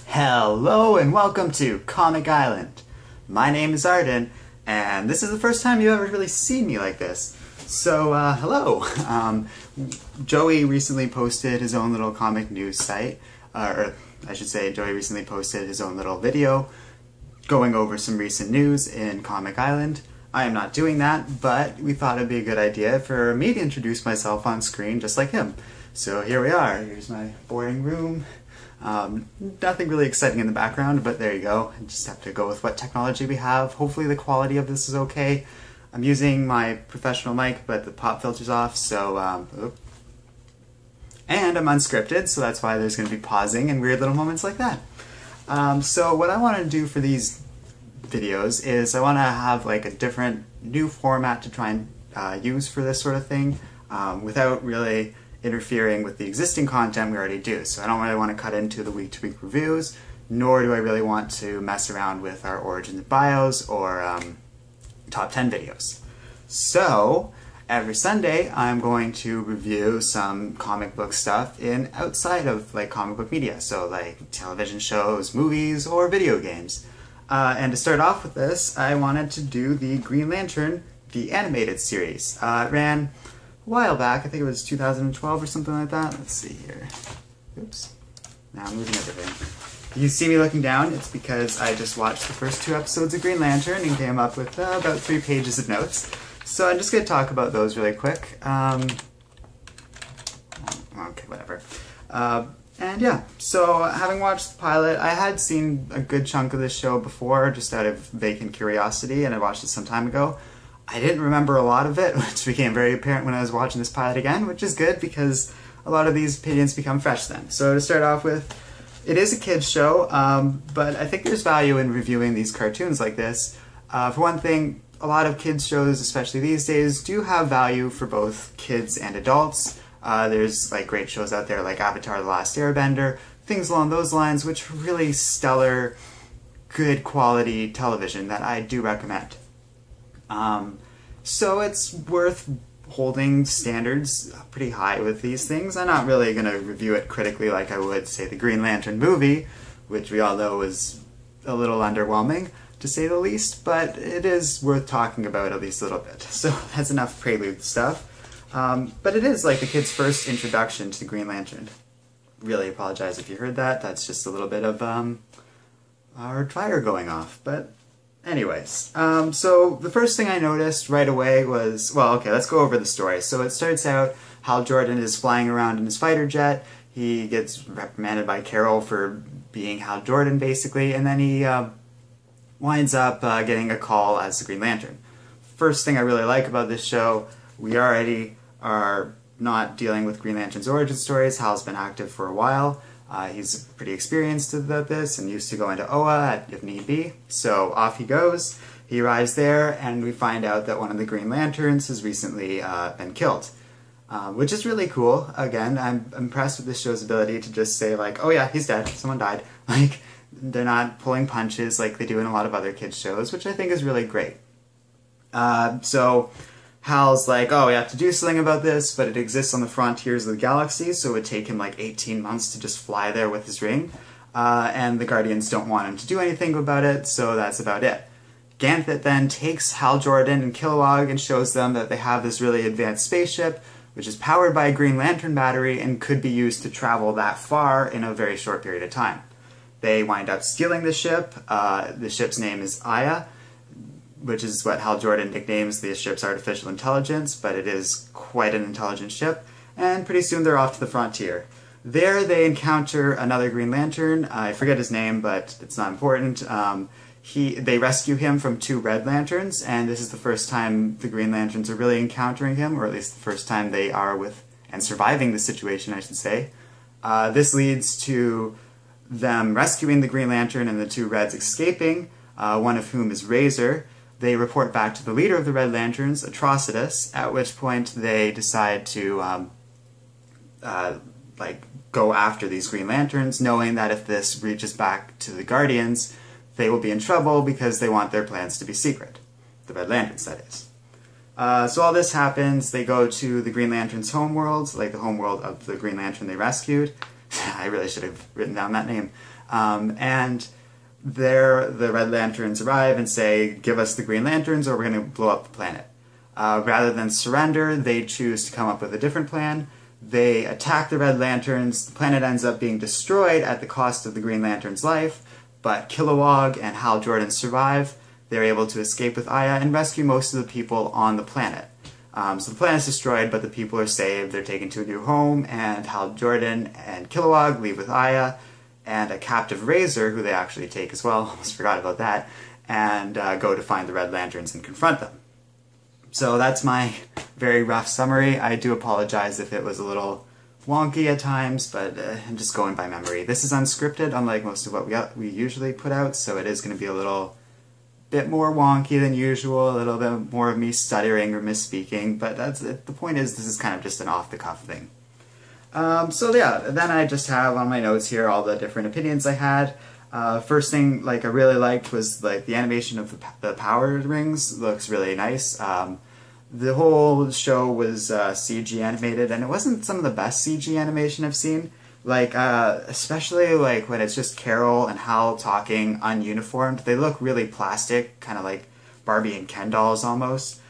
Hello and welcome to Comic Island. My name is Arden, and this is the first time you've ever really seen me like this. So, hello. Joey recently posted his own little comic news site, or I should say Joey recently posted his own little video going over some recent news in Comic Island. I am not doing that, but we thought it'd be a good idea for me to introduce myself on screen just like him. So here we are. Here's my boring room. Nothing really exciting in the background, but there you go. I just have to go with what technology we have. Hopefully the quality of this is okay. I'm using my professional mic, but the pop filter's off, so, and I'm unscripted, so that's why there's going to be pausing and weird little moments like that. So what I want to do for these videos is I want to have like a different new format to try and use for this sort of thing without really interfering with the existing content we already do. So I don't really want to cut into the week-to-week reviews, nor do I really want to mess around with our origins and bios or top 10 videos. So every Sunday I'm going to review some comic book stuff in outside of like comic book media, so like television shows, movies, or video games. And to start off with this, I wanted to do the Green Lantern, the animated series. It ran a while back, I think it was 2012 or something like that. Let's see here. Oops. Now I'm moving everything. If you see me looking down, it's because I just watched the first 2 episodes of Green Lantern and came up with about 3 pages of notes. So I'm just going to talk about those really quick. Okay, whatever. And yeah, so having watched the pilot, I had seen a good chunk of this show before, just out of vacant curiosity, and I watched it some time ago. I didn't remember a lot of it, which became very apparent when I was watching this pilot again, which is good because a lot of these opinions become fresh then. So to start off with, it is a kids show, but I think there's value in reviewing these cartoons like this. For one thing, a lot of kids shows, especially these days, do have value for both kids and adults. There's like great shows out there like Avatar: The Last Airbender, things along those lines, which are really stellar, good quality television that I do recommend. So it's worth holding standards pretty high with these things. I'm not really going to review it critically like I would, say, the Green Lantern movie, which we all know was a little underwhelming, to say the least, but it is worth talking about at least a little bit. So that's enough prelude stuff. But it is like the kid's first introduction to the Green Lantern. Really apologize if you heard that. That's just a little bit of our dryer going off. But anyways, so the first thing I noticed right away was, well, okay, let's go over the story. So it starts out, Hal Jordan is flying around in his fighter jet. He gets reprimanded by Carol for being Hal Jordan, basically, and then he winds up getting a call as the Green Lantern. First thing I really like about this show, we already are not dealing with Green Lantern's origin stories. Hal's been active for a while. He's pretty experienced about this and used to go into OA if need be. So off he goes. He arrives there and we find out that one of the Green Lanterns has recently been killed. Which is really cool. Again, I'm impressed with this show's ability to just say like, oh yeah, he's dead, someone died. Like, they're not pulling punches like they do in a lot of other kids shows, which I think is really great. So Hal's like, oh, we have to do something about this, but it exists on the frontiers of the galaxy, so it would take him like 18 months to just fly there with his ring. And the Guardians don't want him to do anything about it, so that's about it. Ganthet then takes Hal Jordan and Kilowog and shows them that they have this really advanced spaceship, which is powered by a Green Lantern battery and could be used to travel that far in a very short period of time. They wind up stealing the ship. The ship's name is Aya, which is what Hal Jordan nicknames the ship's artificial intelligence, but it is quite an intelligent ship, and pretty soon they're off to the frontier. There they encounter another Green Lantern. I forget his name, but it's not important. They rescue him from 2 Red Lanterns, and this is the first time the Green Lanterns are really encountering him, or at least the first time they are with and surviving the situation, I should say. This leads to them rescuing the Green Lantern and the 2 Reds escaping, one of whom is Razor. They report back to the leader of the Red Lanterns, Atrocitus, at which point they decide to like go after these Green Lanterns, knowing that if this reaches back to the Guardians, they will be in trouble because they want their plans to be secret. The Red Lanterns, that is. So all this happens, they go to the Green Lantern's homeworld, like the homeworld of the Green Lantern they rescued. I really should have written down that name. And there, the Red Lanterns arrive and say, give us the Green Lanterns or we're going to blow up the planet. Rather than surrender, they choose to come up with a different plan. They attack the Red Lanterns. The planet ends up being destroyed at the cost of the Green Lantern's life, but Kilowog and Hal Jordan survive. They're able to escape with Aya and rescue most of the people on the planet. So the planet is destroyed, but the people are saved. They're taken to a new home, and Hal Jordan and Kilowog leave with Aya and a captive Razor, who they actually take as well, almost forgot about that, and go to find the Red Lanterns and confront them. So that's my very rough summary. I do apologize if it was a little wonky at times, but I'm just going by memory. This is unscripted, unlike most of what we usually put out, so it is going to be a little bit more wonky than usual, a little bit more of me stuttering or misspeaking, but the point is this is kind of just an off-the-cuff thing. So yeah, then I just have on my notes here all the different opinions I had. First thing I really liked was the animation of the power rings looks really nice. The whole show was CG animated, and it wasn't some of the best CG animation I've seen. Especially when it's just Carol and Hal talking ununiformed, they look really plastic, kind of like Barbie and Ken dolls almost.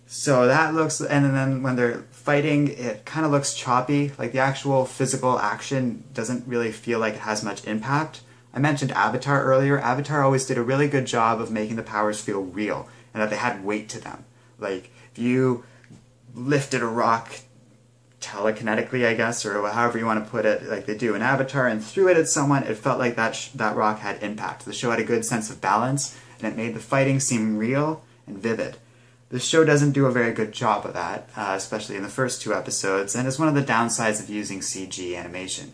So that looks, and then when they're fighting, it kind of looks choppy. The actual physical action doesn't really feel like it has much impact. I mentioned Avatar earlier. Avatar always did a really good job of making the powers feel real, and that they had weight to them. If you lifted a rock telekinetically, I guess, or however you want to put it, like they do in Avatar, and threw it at someone, it felt like that rock had impact. The show had a good sense of balance, and it made the fighting seem real and vivid. The show doesn't do a very good job of that, especially in the first 2 episodes, and it's one of the downsides of using CG animation.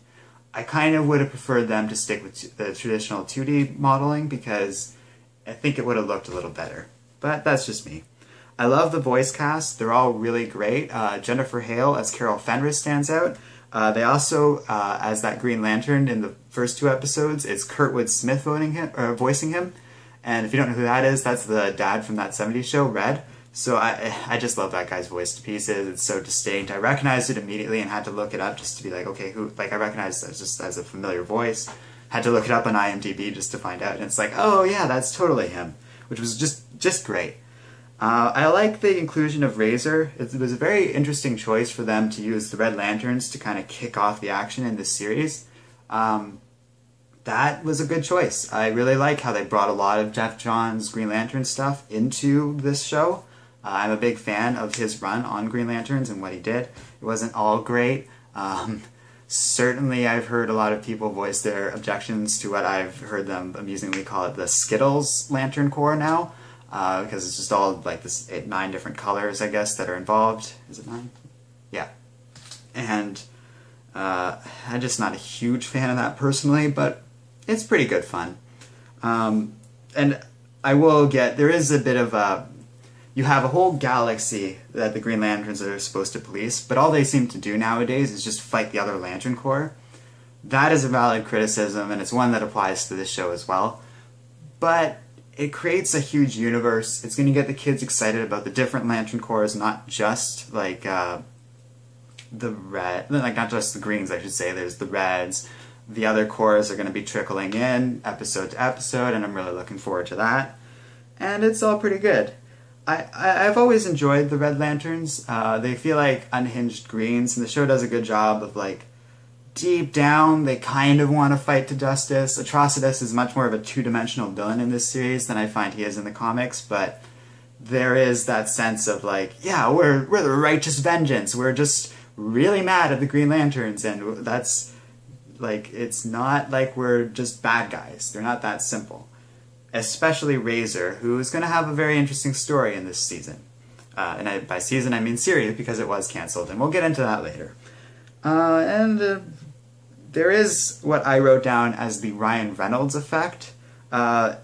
I kind of would have preferred them to stick with the traditional 2D modeling, because I think it would have looked a little better. But that's just me. I love the voice cast. They're all really great. Jennifer Hale as Carol Fenris stands out. They also, as that Green Lantern in the first 2 episodes, it's Kurtwood Smith voicing him. And if you don't know who that is, that's the dad from that 70s show, Red. So I just love that guy's voice to pieces. It's so distinct. I recognized it immediately and had to look it up just to be like, okay, who? I recognized it just as a familiar voice. Had to look it up on IMDb just to find out. And it's like, oh yeah, that's totally him. Which was just great. I like the inclusion of Razor. It was a very interesting choice for them to use the Red Lanterns to kind of kick off the action in this series. That was a good choice. I really like how they brought a lot of Jeff Johns' Green Lantern stuff into this show. I'm a big fan of his run on Green Lanterns and what he did. It wasn't all great. Certainly I've heard a lot of people voice their objections to what I've heard them amusingly call it the Skittles Lantern Corps now. Because it's just all this 9 different colors, I guess, that are involved. Is it 9? Yeah. And I'm just not a huge fan of that personally, but it's pretty good fun. And I will get, there is a bit of a, you have a whole galaxy that the Green Lanterns are supposed to police, but all they seem to do nowadays is just fight the other Lantern Corps. That is a valid criticism, and it's one that applies to this show as well. But it creates a huge universe. It's going to get the kids excited about the different Lantern Corps, not just the red, not just the greens, I should say. There's the reds. The other corps are going to be trickling in episode to episode, and I'm really looking forward to that. And it's all pretty good. I've always enjoyed the Red Lanterns. They feel like unhinged greens, and the show does a good job of deep down, they kind of want to fight to justice. Atrocitus is much more of a 2-dimensional villain in this series than I find he is in the comics, but there is that sense of yeah, we're the righteous vengeance. We're just really mad at the Green Lanterns, and that's it's not like we're just bad guys. They're not that simple. Especially Razor, who is going to have a very interesting story in this season. And by season I mean series, because it was cancelled, and we'll get into that later. There is what I wrote down as the Ryan Reynolds effect. Hal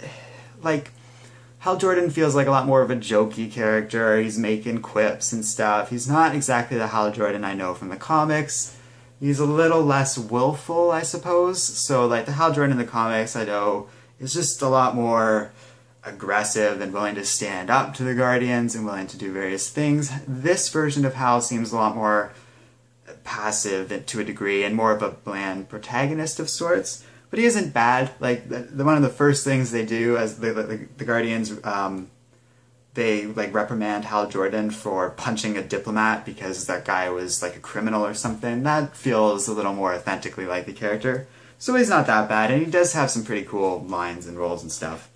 Jordan feels like a lot more of a jokey character. He's making quips and stuff. He's not exactly the Hal Jordan I know from the comics. He's a little less willful, I suppose. So, the Hal Jordan in the comics, I know, is just a lot more aggressive and willing to stand up to the Guardians and willing to do various things. This version of Hal seems a lot more passive to a degree and more of a bland protagonist of sorts. but he isn't bad. Like, one of the first things they do as the Guardians, they like reprimand Hal Jordan for punching a diplomat because that guy was like a criminal or something. That feels a little more authentically like the character. So he's not that bad, and he does have some pretty cool lines and roles and stuff.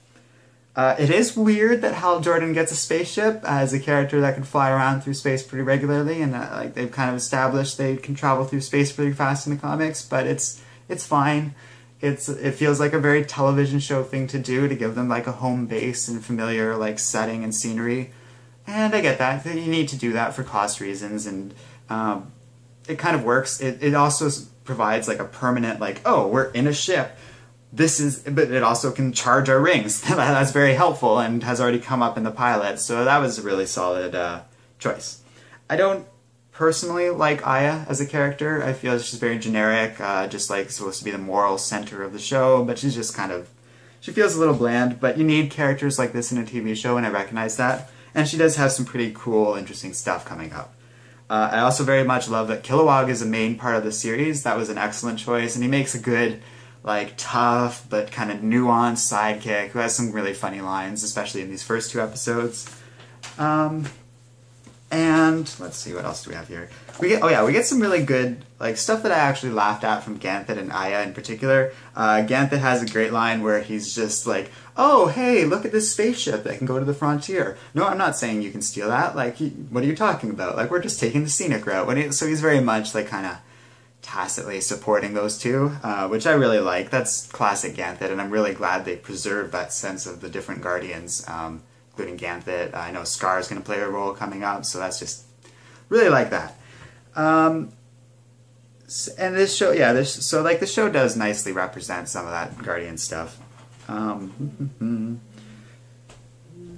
It is weird that Hal Jordan gets a spaceship as a character that can fly around through space pretty regularly, and like they've kind of established they can travel through space pretty fast in the comics, but it's fine. It feels like a very television show thing to do, to give them like a home base and familiar like setting and scenery, and I get that. You need to do that for cost reasons, and it kind of works. It also provides like a permanent, like, oh, we're in a ship. But it also can charge our rings. That's very helpful and has already come up in the pilot, so that was a really solid choice. I don't personally like Aya as a character. I feel she's very generic, just like supposed to be the moral center of the show, but she's just kind of, she feels a little bland, but you need characters like this in a TV show, and I recognize that. And she does have some pretty cool, interesting stuff coming up. I also very much love that Kilowog is a main part of the series. That was an excellent choice, and he makes a good, like, tough but kind of nuanced sidekick who has some really funny lines, especially in these first 2 episodes. And let's see, what else do we have here? We get some really good, like, stuff that I actually laughed at from Ganthet and Aya in particular. Ganthet has a great line where he's just like, oh, hey, look at this spaceship that can go to the frontier. No, I'm not saying you can steal that. Like, what are you talking about? Like, we're just taking the scenic route. So he's very much, like, kind of tacitly supporting those two, which I really like. That's classic Ganthet, and I'm really glad they preserved that sense of the different Guardians, including Ganthet. I know Scar's going to play a role coming up, so that's just really like that. And this show, so like the show does nicely represent some of that Guardian stuff. And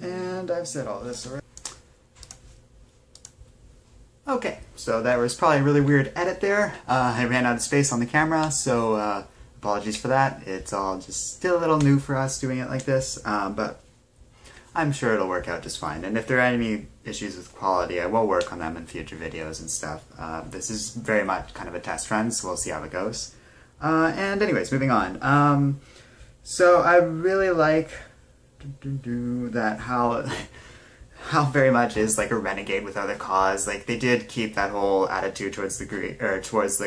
I've said all this already. Okay, so that was probably a really weird edit there. I ran out of space on the camera, so apologies for that. It's all just still a little new for us doing it like this, but I'm sure it'll work out just fine. And if there are any issues with quality, I will work on them in future videos and stuff. This is very much kind of a test run, so we'll see how it goes. And anyways, moving on. So I really like that Hal very much is like a renegade without a cause. Like, they did keep that whole attitude towards the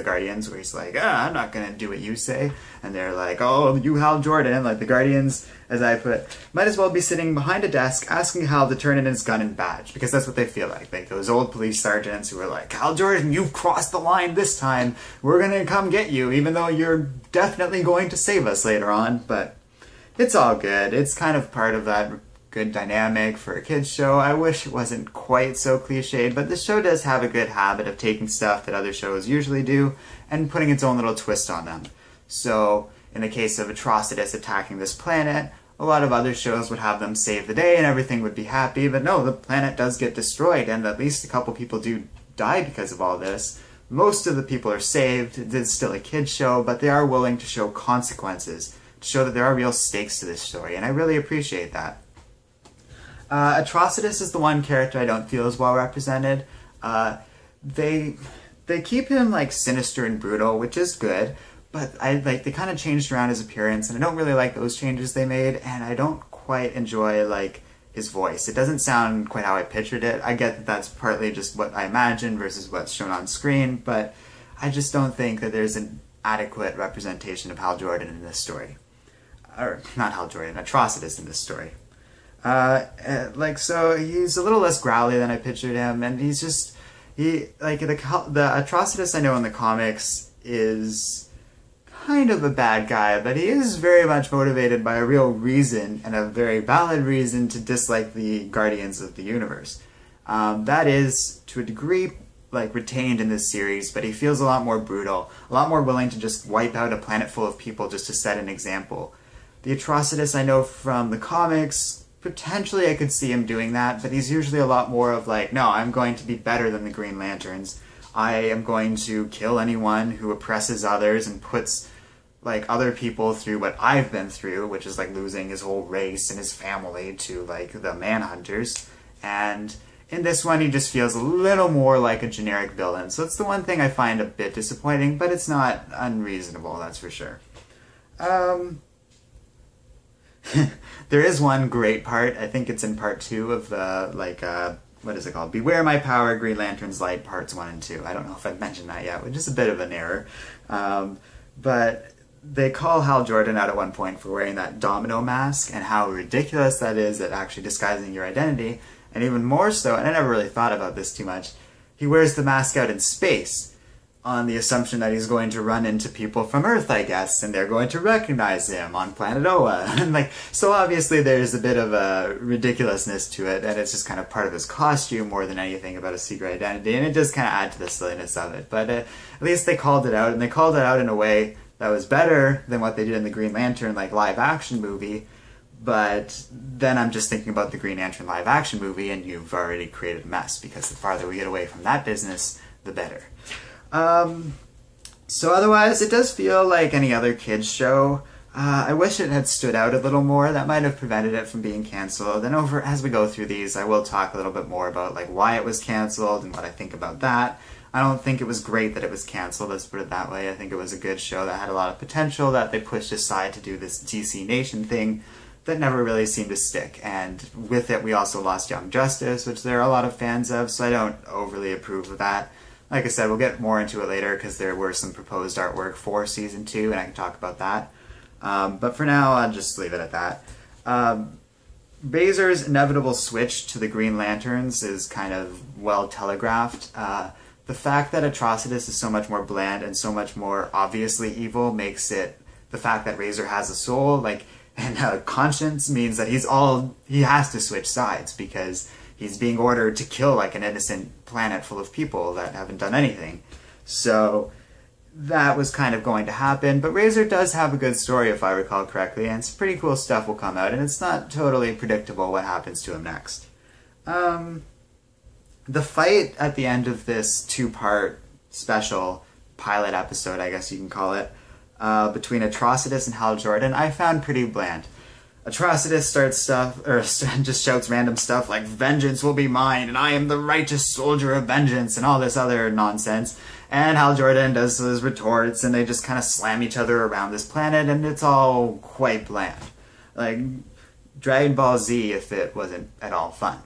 Guardians, where he's like, I'm not gonna do what you say, and they're like, oh, you Hal Jordan. Like, the Guardians, as I put, might as well be sitting behind a desk asking Hal to turn in his gun and badge, because that's what they feel like. Like those old police sergeants who are like, Hal Jordan, you've crossed the line this time. We're gonna come get you, even though you're definitely going to save us later on. But it's all good. It's kind of part of that good dynamic for a kids show. I wish it wasn't quite so cliched, but the show does have a good habit of taking stuff that other shows usually do and putting its own little twist on them. So in the case of Atrocitus attacking this planet, a lot of other shows would have them save the day and everything would be happy, but no, the planet does get destroyed, and at least a couple people do die because of all this. Most of the people are saved. It's still a kids show, but they are willing to show consequences, to show that there are real stakes to this story, and I really appreciate that. Atrocitus is the one character I don't feel is well represented. They keep him like sinister and brutal, which is good, but they kind of changed around his appearance, and I don't really like those changes they made, and I don't quite enjoy like his voice. It doesn't sound quite how I pictured it. I get that that's partly just what I imagined versus what's shown on screen, but I just don't think that there's an adequate representation of Hal Jordan in this story. Or, not Hal Jordan, Atrocitus in this story. So he's a little less growly than I pictured him, and he's just, the Atrocitus I know in the comics is kind of a bad guy, but he is very much motivated by a real reason, and a very valid reason, to dislike the Guardians of the Universe. That is, to a degree, like, retained in this series, but he feels a lot more brutal, a lot more willing to just wipe out a planet full of people just to set an example. The Atrocitus I know from the comics, potentially I could see him doing that, but he's usually a lot more of like, no, I'm going to be better than the Green Lanterns. I am going to kill anyone who oppresses others and puts like other people through what I've been through, which is like losing his whole race and his family to like the Manhunters. And in this one he just feels a little more like a generic villain. So it's the one thing I find a bit disappointing, but it's not unreasonable, that's for sure. Um, there is one great part. I think it's in part 2 of the, like, what is it called? Beware My Power, Green Lantern's Light, parts 1 and 2. I don't know if I've mentioned that yet, which is a bit of an error. But they call Hal Jordan out at one point for wearing that domino mask and how ridiculous that is at actually disguising your identity. And even more so, and I never really thought about this too much, he wears the mask out in space on the assumption that he's going to run into people from Earth, I guess, and they're going to recognize him on planet Oa. And like, so obviously there's a bit of a ridiculousness to it, and it's just kind of part of his costume more than anything about a secret identity, and it does kind of add to the silliness of it. But at least they called it out, and they called it out in a way that was better than what they did in the Green Lantern, like, live-action movie. But then I'm just thinking about the Green Lantern live-action movie, and you've already created a mess, because the farther we get away from that business, the better. So otherwise, it does feel like any other kids show. I wish it had stood out a little more. That might have prevented it from being canceled. And as we go through these, I will talk a little bit more about like why it was canceled and what I think about that. I don't think it was great that it was canceled, let's put it that way. I think it was a good show that had a lot of potential that they pushed aside to do this DC Nation thing that never really seemed to stick. And with it, we also lost Young Justice, which there are a lot of fans of, so I don't overly approve of that. Like I said, we'll get more into it later because there were some proposed artwork for Season 2, and I can talk about that. But for now, I'll just leave it at that. Razor's inevitable switch to the Green Lanterns is kind of well telegraphed. The fact that Atrocitus is so much more bland and so much more obviously evil makes it the fact that Razor has a soul, like, and a conscience means that he has to switch sides because he's being ordered to kill like an innocent planet full of people that haven't done anything. So that was kind of going to happen, but Razor does have a good story if I recall correctly, and some pretty cool stuff will come out, and it's not totally predictable what happens to him next. The fight at the end of this 2-part special pilot episode, I guess you can call it, between Atrocitus and Hal Jordan, I found pretty bland. Atrocitus just shouts random stuff like, "Vengeance will be mine, and I am the righteous soldier of vengeance," and all this other nonsense. And Hal Jordan does his retorts, and they just kind of slam each other around this planet, and it's all quite bland. Like Dragon Ball Z if it wasn't at all fun.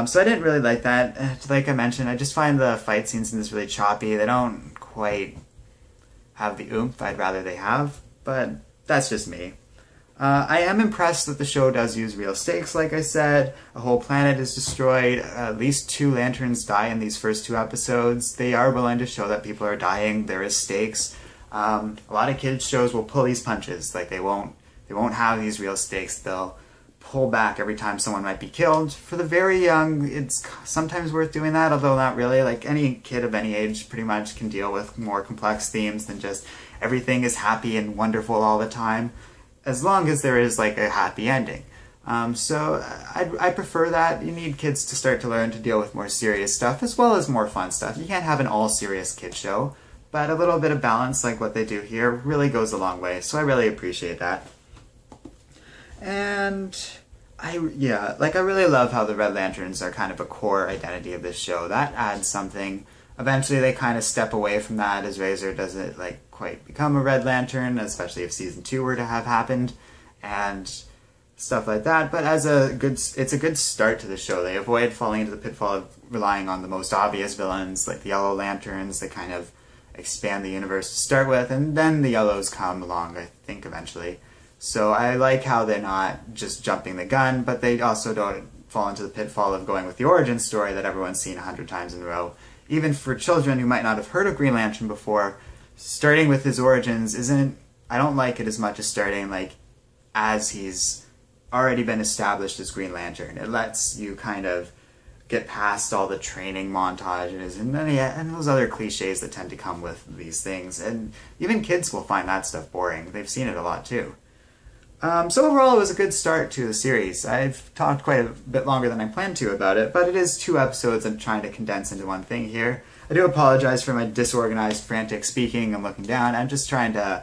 So I didn't really like that. Like I mentioned, I just find the fight scenes in this really choppy. They don't quite have the oomph I'd rather they have, but that's just me. I am impressed that the show does use real stakes, like I said. A whole planet is destroyed. At least 2 Lanterns die in these first 2 episodes. They are willing to show that people are dying. There is stakes. A lot of kids shows will pull these punches. Like they won't have these real stakes. They'll pull back every time someone might be killed. For the very young, it's sometimes worth doing that, although not really. Like any kid of any age pretty much can deal with more complex themes than just everything is happy and wonderful all the time, as long as there is like a happy ending. So I prefer that. You need kids to start to learn to deal with more serious stuff as well as more fun stuff. You can't have an all-serious kid show, but a little bit of balance like what they do here really goes a long way, so I really appreciate that. And I really love how the Red Lanterns are kind of a core identity of this show. That adds something. Eventually they kind of step away from that as Razor doesn't like quite become a Red Lantern, especially if Season 2 were to have happened, and stuff like that. But it's a good start to the show. They avoid falling into the pitfall of relying on the most obvious villains, like the Yellow Lanterns. They kind of expand the universe to start with, and then the Yellows come along, I think, eventually. So I like how they're not just jumping the gun, but they also don't fall into the pitfall of going with the origin story that everyone's seen 100 times in a row. Even for children who might not have heard of Green Lantern before, starting with his origins I don't like it as much as starting like as he's already been established as Green Lantern. It lets you kind of get past all the training montages and those other cliches that tend to come with these things. And even kids will find that stuff boring. They've seen it a lot too. So overall, it was a good start to the series. I've talked quite a bit longer than I planned to about it, but it is 2 episodes I'm trying to condense into one thing here. I do apologize for my disorganized, frantic speaking and looking down. I'm just trying to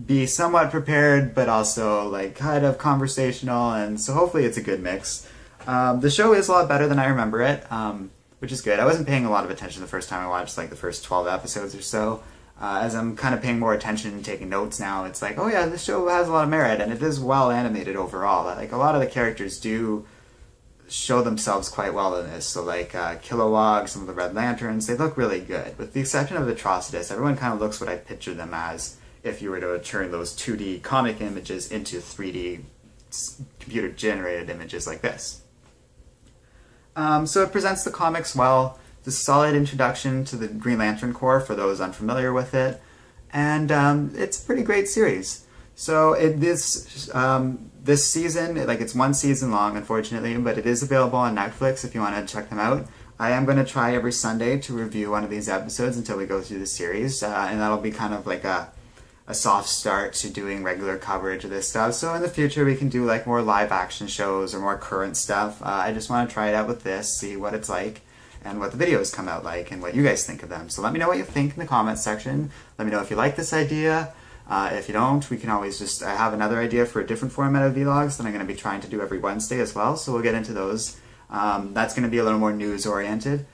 be somewhat prepared, but also like kind of conversational, and so hopefully it's a good mix. The show is a lot better than I remember it, which is good. I wasn't paying a lot of attention the first time I watched like the first 12 episodes or so. as I'm kind of paying more attention and taking notes now, it's like, oh yeah, this show has a lot of merit, and it is well animated overall. Like, a lot of the characters do show themselves quite well in this. So like Kilowog, some of the Red Lanterns, they look really good. With the exception of the Atrocitus, everyone kind of looks what I pictured them as if you were to turn those 2D comic images into 3D computer-generated images like this. So it presents the comics well. It's a solid introduction to the Green Lantern Corps for those unfamiliar with it, and it's a pretty great series. So this season, like, it's one season long, unfortunately, but it is available on Netflix if you want to check them out. I am going to try every Sunday to review one of these episodes until we go through the series, and that'll be kind of like a soft start to doing regular coverage of this stuff. So in the future we can do like more live action shows or more current stuff. I just want to try it out with this, see what it's like, and what the videos come out like, and what you guys think of them. So let me know what you think in the comments section. Let me know if you like this idea. If you don't, we can always just, I have another idea for a different format of vlogs that I'm going to be trying to do every Wednesday as well, so we'll get into those. That's going to be a little more news oriented.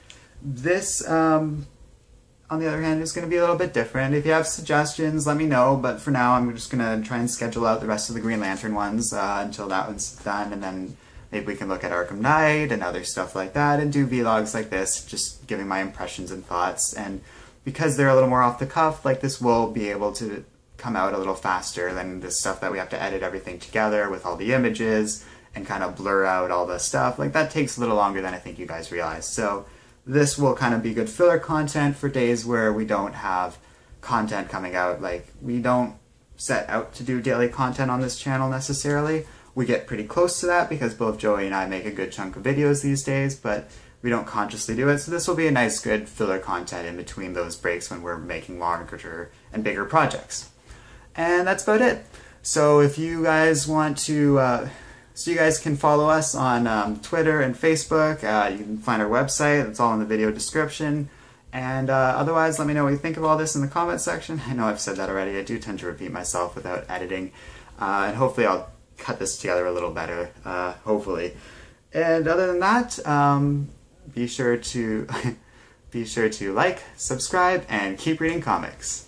This, on the other hand, is going to be a little bit different. If you have suggestions, let me know, but for now I'm just going to try and schedule out the rest of the Green Lantern ones until that one's done, and then maybe we can look at Arkham Knight and other stuff like that and do vlogs like this, just giving my impressions and thoughts. And because they're a little more off the cuff, like, this will be able to come out a little faster than the stuff that we have to edit everything together with all the images and kind of blur out all the stuff. Like, that takes a little longer than I think you guys realize. So this will kind of be good filler content for days where we don't have content coming out. Like, we don't set out to do daily content on this channel necessarily. We get pretty close to that because both Joey and I make a good chunk of videos these days, but we don't consciously do it. So this will be a nice, good filler content in between those breaks when we're making longer and bigger projects. And that's about it. So if you guys want to, so you guys can follow us on Twitter and Facebook. You can find our website. It's all in the video description. And otherwise, let me know what you think of all this in the comment section. I know I've said that already. I do tend to repeat myself without editing. And hopefully I'll cut this together a little better, hopefully. And other than that, be sure to like, subscribe, and keep reading comics.